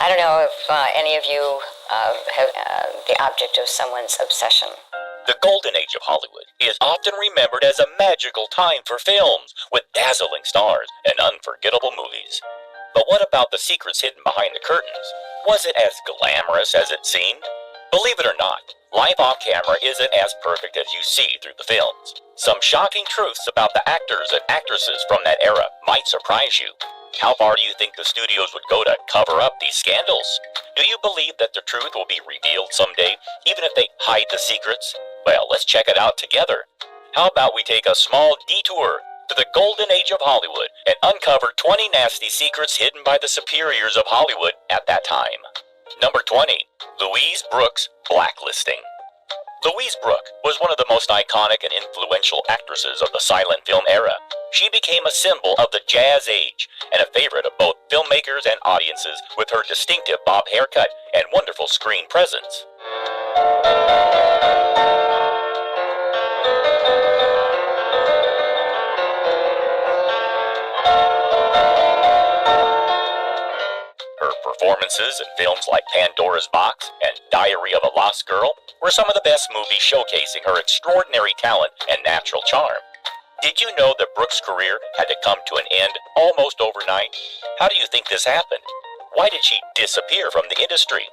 I don't know if any of you have the object of someone's obsession. The golden age of Hollywood is often remembered as a magical time for films with dazzling stars and unforgettable movies. But what about the secrets hidden behind the curtains? Was it as glamorous as it seemed? Believe it or not, life off camera isn't as perfect as you see through the films. Some shocking truths about the actors and actresses from that era might surprise you. How far do you think the studios would go to cover up these scandals? Do you believe that the truth will be revealed someday, even if they hide the secrets? Well, let's check it out together. How about we take a small detour to the golden age of Hollywood and uncover 20 nasty secrets hidden by the superiors of Hollywood at that time. Number 20. Louise Brooks blacklisting. Louise Brooke was one of the most iconic and influential actresses of the silent film era. She became a symbol of the jazz age and a favorite of both filmmakers and audiences with her distinctive bob haircut and wonderful screen presence. Her performances in films like Pandora's Box and Diary of a Lost Girl were some of the best movies showcasing her extraordinary talent and natural charm. Did you know that Brooks' career had to come to an end almost overnight? How do you think this happened? Why did she disappear from the industry?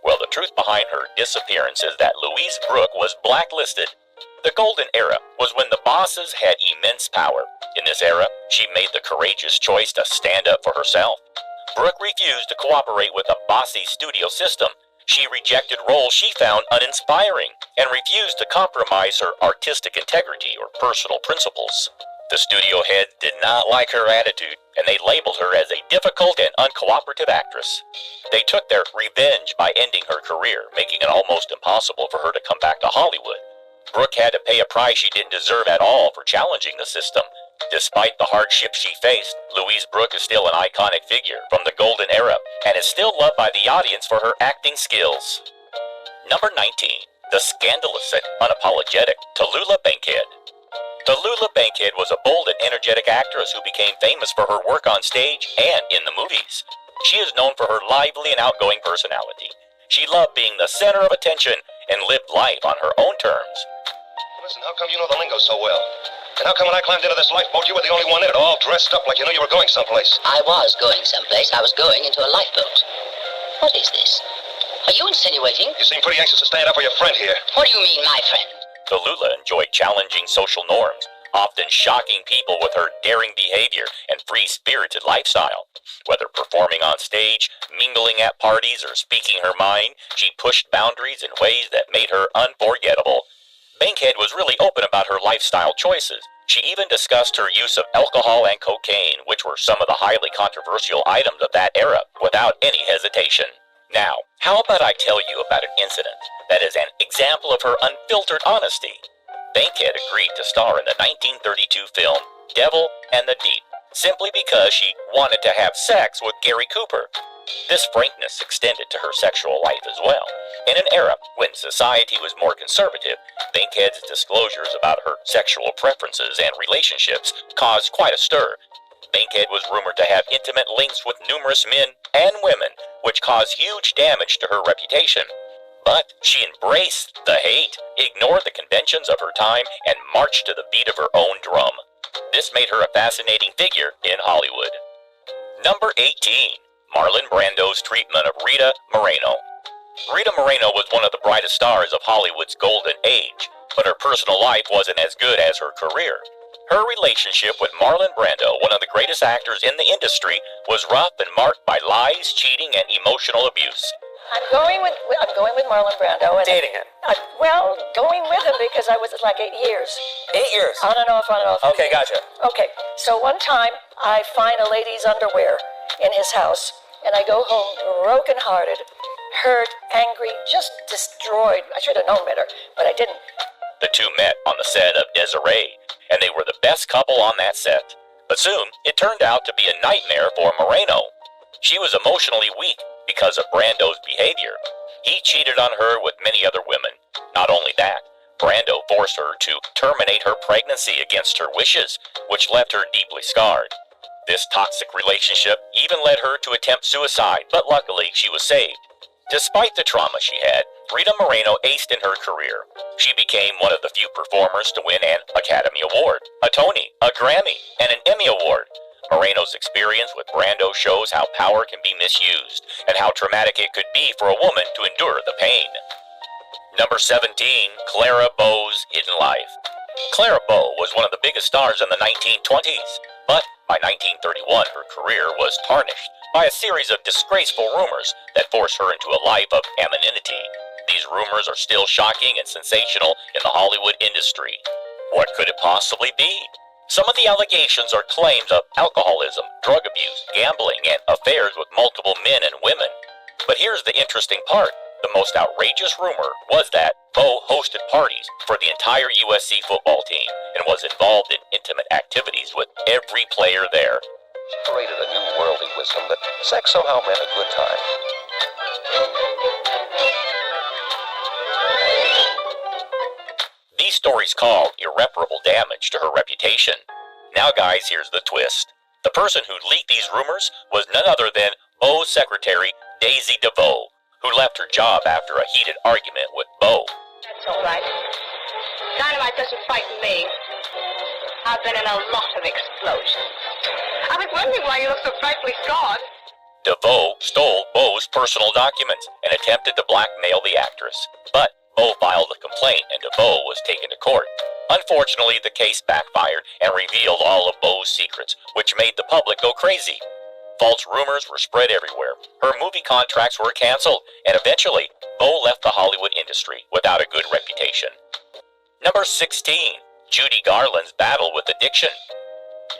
Well, the truth behind her disappearance is that Louise Brooke was blacklisted. The golden era was when the bosses had immense power. In this era, she made the courageous choice to stand up for herself. Brooke refused to cooperate with a bossy studio system. She rejected roles she found uninspiring and refused to compromise her artistic integrity or personal principles. The studio head did not like her attitude, and they labeled her as a difficult and uncooperative actress. They took their revenge by ending her career, making it almost impossible for her to come back to Hollywood. Brooke had to pay a price she didn't deserve at all for challenging the system. Despite the hardships she faced, Louise Brooke is still an iconic figure from the golden era and is still loved by the audience for her acting skills. Number 19. The scandalous and unapologetic Tallulah Bankhead. Tallulah Bankhead was a bold and energetic actress who became famous for her work on stage and in the movies. She is known for her lively and outgoing personality. She loved being the center of attention and lived life on her own terms. Listen, how come you know the lingo so well? And how come when I climbed into this lifeboat, you were the only one in it, all dressed up like you knew you were going someplace? I was going someplace. I was going into a lifeboat. What is this? Are you insinuating? You seem pretty anxious to stand up for your friend here. What do you mean, my friend? Tallulah enjoyed challenging social norms, often shocking people with her daring behavior and free-spirited lifestyle. Whether performing on stage, mingling at parties, or speaking her mind, she pushed boundaries in ways that made her unforgettable. Bankhead was really open about her lifestyle choices. She even discussed her use of alcohol and cocaine, which were some of the highly controversial items of that era, without any hesitation. Now, how about I tell you about an incident that is an example of her unfiltered honesty? Bankhead agreed to star in the 1932 film Devil and the Deep, simply because she wanted to have sex with Gary Cooper. This frankness extended to her sexual life as well. In an era when society was more conservative, Bankhead's disclosures about her sexual preferences and relationships caused quite a stir. Bankhead was rumored to have intimate links with numerous men and women, which caused huge damage to her reputation. But she embraced the hate, ignored the conventions of her time, and marched to the beat of her own drum. This made her a fascinating figure in Hollywood. Number 18. Marlon Brando's treatment of Rita Moreno. Rita Moreno was one of the brightest stars of Hollywood's golden age, but her personal life wasn't as good as her career. Her relationship with Marlon Brando, one of the greatest actors in the industry, was rough and marked by lies, cheating, and emotional abuse. I'm going with Marlon Brando. And Dating him? Going with him because I was like 8 years. 8 years? On and off. Okay, gotcha. Okay, so one time I find a lady's underwear in his house, and I go home broken-hearted, hurt, angry, just destroyed. I should have known better, but I didn't. The two met on the set of Desiree, and they were the best couple on that set. But soon, it turned out to be a nightmare for Moreno. She was emotionally weak because of Brando's behavior. He cheated on her with many other women. Not only that, Brando forced her to terminate her pregnancy against her wishes, which left her deeply scarred. This toxic relationship even led her to attempt suicide, but luckily she was saved. Despite the trauma she had, Rita Moreno aced in her career. She became one of the few performers to win an Academy Award, a Tony, a Grammy, and an Emmy Award. Moreno's experience with Brando shows how power can be misused and how traumatic it could be for a woman to endure the pain. Number 17, Clara Bow's Hidden Life. Clara Bow was one of the biggest stars in the 1920s, but by 1931 her career was tarnished by a series of disgraceful rumors that forced her into a life of anonymity. These rumors are still shocking and sensational in the Hollywood industry. What could it possibly be? Some of the allegations are claims of alcoholism, drug abuse, gambling, and affairs with multiple men and women. But here's the interesting part. The most outrageous rumor was that Bow hosted parties for the entire USC football team and was involved in intimate activities with every player there. She created a new worldly wisdom that sex somehow meant a good time. These stories caused irreparable damage to her reputation. Now guys, here's the twist. The person who leaked these rumors was none other than Bow's secretary, Daisy DeVoe, who left her job after a heated argument with Bow. That's all right. Dynamite doesn't frighten me. I've been in a lot of explosions. I was wondering why you look so frightfully scarred. DeVoe stole Bow's personal documents and attempted to blackmail the actress. But Bow filed a complaint and DeVoe was taken to court. Unfortunately, the case backfired and revealed all of Bow's secrets, which made the public go crazy. False rumors were spread everywhere. Her movie contracts were canceled, and eventually, Bow left the Hollywood industry without a good reputation. Number 16, Judy Garland's battle with addiction.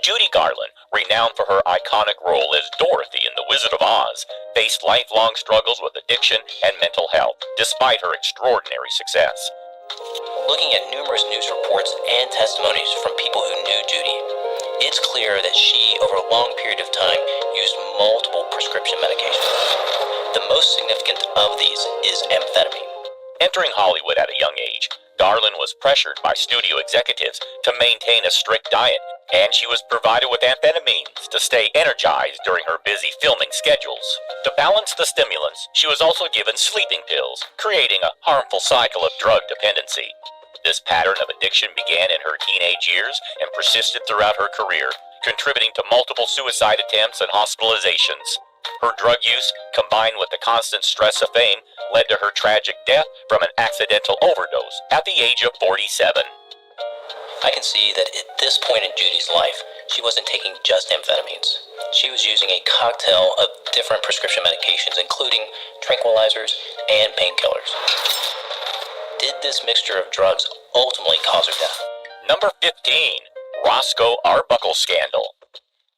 Judy Garland, renowned for her iconic role as Dorothy in The Wizard of Oz, faced lifelong struggles with addiction and mental health, despite her extraordinary success. Looking at numerous news reports and testimonies from people who knew Judy, it's clear that she, over a long period of time, used multiple prescription medications. The most significant of these is amphetamine. Entering Hollywood at a young age, Garland was pressured by studio executives to maintain a strict diet, and she was provided with amphetamines to stay energized during her busy filming schedules. To balance the stimulants, she was also given sleeping pills, creating a harmful cycle of drug dependency. This pattern of addiction began in her teenage years and persisted throughout her career, contributing to multiple suicide attempts and hospitalizations. Her drug use, combined with the constant stress of fame, led to her tragic death from an accidental overdose at the age of 47. I can see that at this point in Judy's life, she wasn't taking just amphetamines. She was using a cocktail of different prescription medications, including tranquilizers and painkillers. Did this mixture of drugs ultimately cause her death? Number 15, Roscoe Arbuckle Scandal.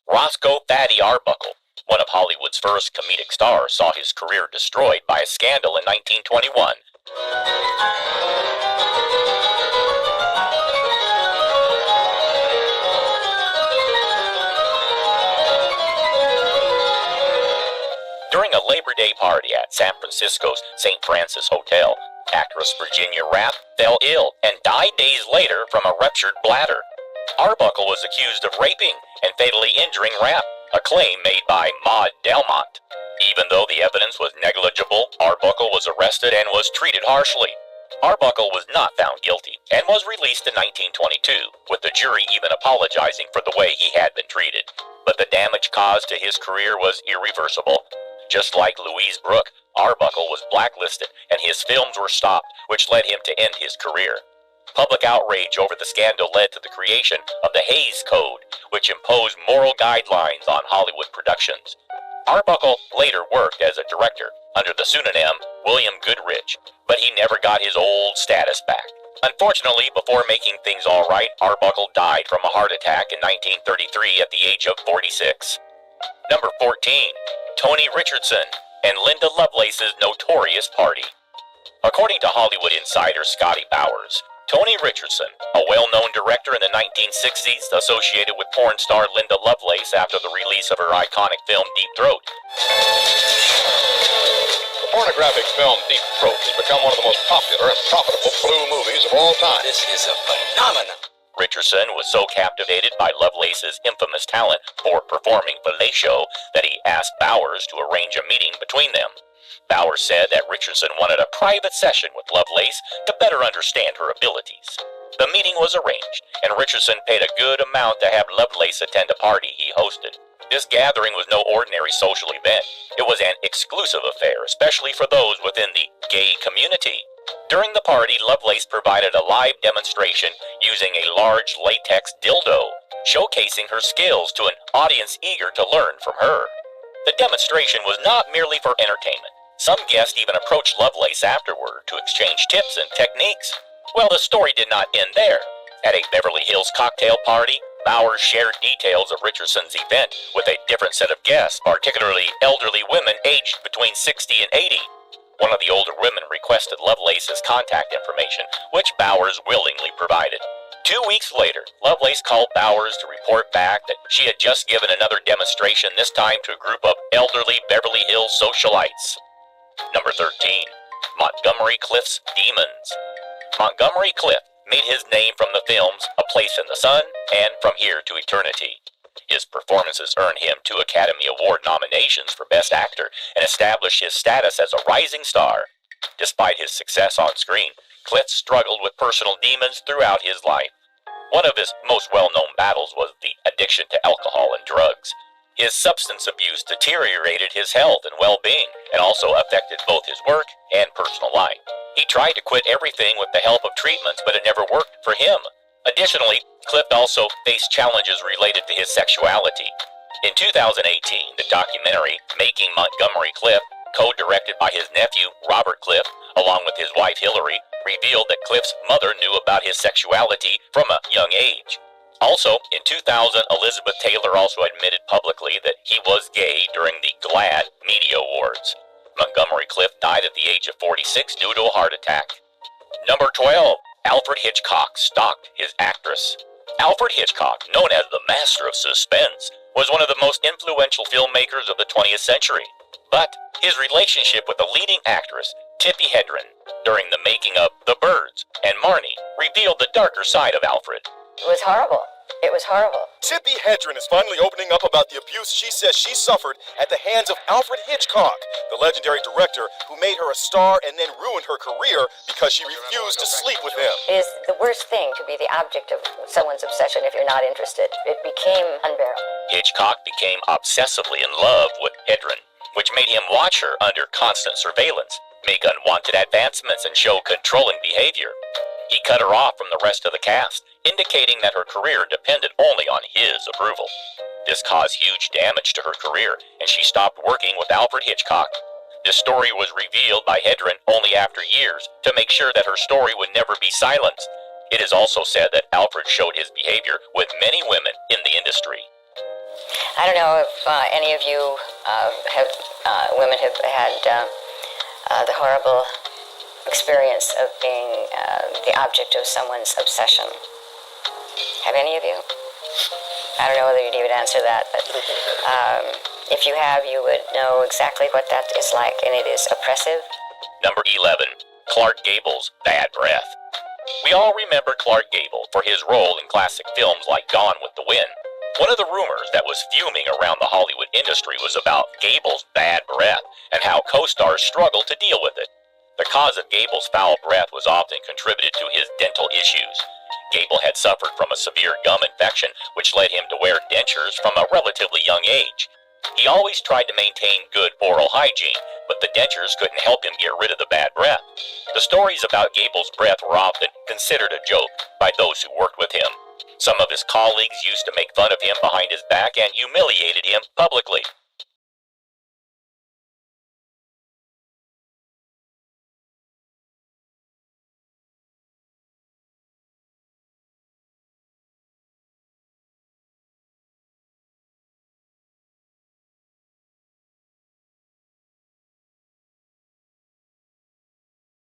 Roscoe Fatty Arbuckle, one of Hollywood's first comedic stars, saw his career destroyed by a scandal in 1921. During a Labor Day party at San Francisco's St. Francis Hotel, actress Virginia Rapp fell ill and died days later from a ruptured bladder. Arbuckle was accused of raping and fatally injuring Rapp, a claim made by Maud Delmont. Even though the evidence was negligible, Arbuckle was arrested and was treated harshly. Arbuckle was not found guilty and was released in 1922, with the jury even apologizing for the way he had been treated. But the damage caused to his career was irreversible. Just like Louise Brooke, Arbuckle was blacklisted and his films were stopped, which led him to end his career. Public outrage over the scandal led to the creation of the Hays Code, which imposed moral guidelines on Hollywood productions. Arbuckle later worked as a director under the pseudonym William Goodrich, but he never got his old status back. Unfortunately, before making things all right, Arbuckle died from a heart attack in 1933 at the age of 46. Number 14, Tony Richardson and Linda Lovelace's notorious party. According to Hollywood insider Scotty Bowers, Tony Richardson, a well-known director in the 1960s associated with porn star Linda Lovelace after the release of her iconic film Deep Throat. The pornographic film Deep Throat has become one of the most popular and profitable blue movies of all time. This is a phenomenon. Richardson was so captivated by Lovelace's infamous talent for performing VeLLA that he asked Bowers to arrange a meeting between them. Bowers said that Richardson wanted a private session with Lovelace to better understand her abilities. The meeting was arranged, and Richardson paid a good amount to have Lovelace attend a party he hosted. This gathering was no ordinary social event. It was an exclusive affair, especially for those within the gay community. During the party, Lovelace provided a live demonstration using a large latex dildo, showcasing her skills to an audience eager to learn from her. The demonstration was not merely for entertainment. Some guests even approached Lovelace afterward to exchange tips and techniques. Well, the story did not end there. At a Beverly Hills cocktail party, Bowers shared details of Richardson's event with a different set of guests, particularly elderly women aged between 60 and 80. One of the older women requested Lovelace's contact information, which Bowers willingly provided. 2 weeks later, Lovelace called Bowers to report back that she had just given another demonstration, this time to a group of elderly Beverly Hills socialites. Number 13. Montgomery Clift's Demons. Montgomery Clift made his name from the films A Place in the Sun and From Here to Eternity. His performances earned him 2 Academy Award nominations for Best Actor and established his status as a rising star. Despite his success on screen, Clift struggled with personal demons throughout his life. One of his most well-known battles was the addiction to alcohol and drugs. His substance abuse deteriorated his health and well-being and also affected both his work and personal life. He tried to quit everything with the help of treatments, but it never worked for him. Additionally, Clift also faced challenges related to his sexuality. In 2018, the documentary Making Montgomery Clift, co-directed by his nephew Robert Clift, along with his wife Hillary, revealed that Clift's mother knew about his sexuality from a young age. Also, in 2000, Elizabeth Taylor also admitted publicly that he was gay during the GLAAD Media Awards. Montgomery Clift died at the age of 46 due to a heart attack. Number 12. Alfred Hitchcock stalked his actress. Alfred Hitchcock, known as the master of suspense, was one of the most influential filmmakers of the 20th century. But his relationship with the leading actress, Tippi Hedren, during the making of The Birds and Marnie, revealed the darker side of Alfred. It was horrible. It was horrible. Tippi Hedren is finally opening up about the abuse she says she suffered at the hands of Alfred Hitchcock, the legendary director who made her a star and then ruined her career because she refused to sleep with him. It is the worst thing to be the object of someone's obsession if you're not interested. It became unbearable. Hitchcock became obsessively in love with Hedren, which made him watch her under constant surveillance, make unwanted advancements, and show controlling behavior. He cut her off from the rest of the cast, indicating that her career depended only on his approval. This caused huge damage to her career, and she stopped working with Alfred Hitchcock. This story was revealed by Hedren only after years to make sure that her story would never be silenced. It is also said that Alfred showed his behavior with many women in the industry. I don't know if any of you women have had the horrible experience of being the object of someone's obsession. Have any of you? I don't know whether you'd even answer that, but if you have, you would know exactly what that is like, and it is oppressive. Number 11. Clark Gable's Bad Breath. We all remember Clark Gable for his role in classic films like Gone with the Wind. One of the rumors that was fuming around the Hollywood industry was about Gable's bad breath and how co-stars struggled to deal with it. The cause of Gable's foul breath was often contributed to his dental issues. Gable had suffered from a severe gum infection, which led him to wear dentures from a relatively young age. He always tried to maintain good oral hygiene, but the dentures couldn't help him get rid of the bad breath. The stories about Gable's breath were often considered a joke by those who worked with him. Some of his colleagues used to make fun of him behind his back and humiliated him publicly.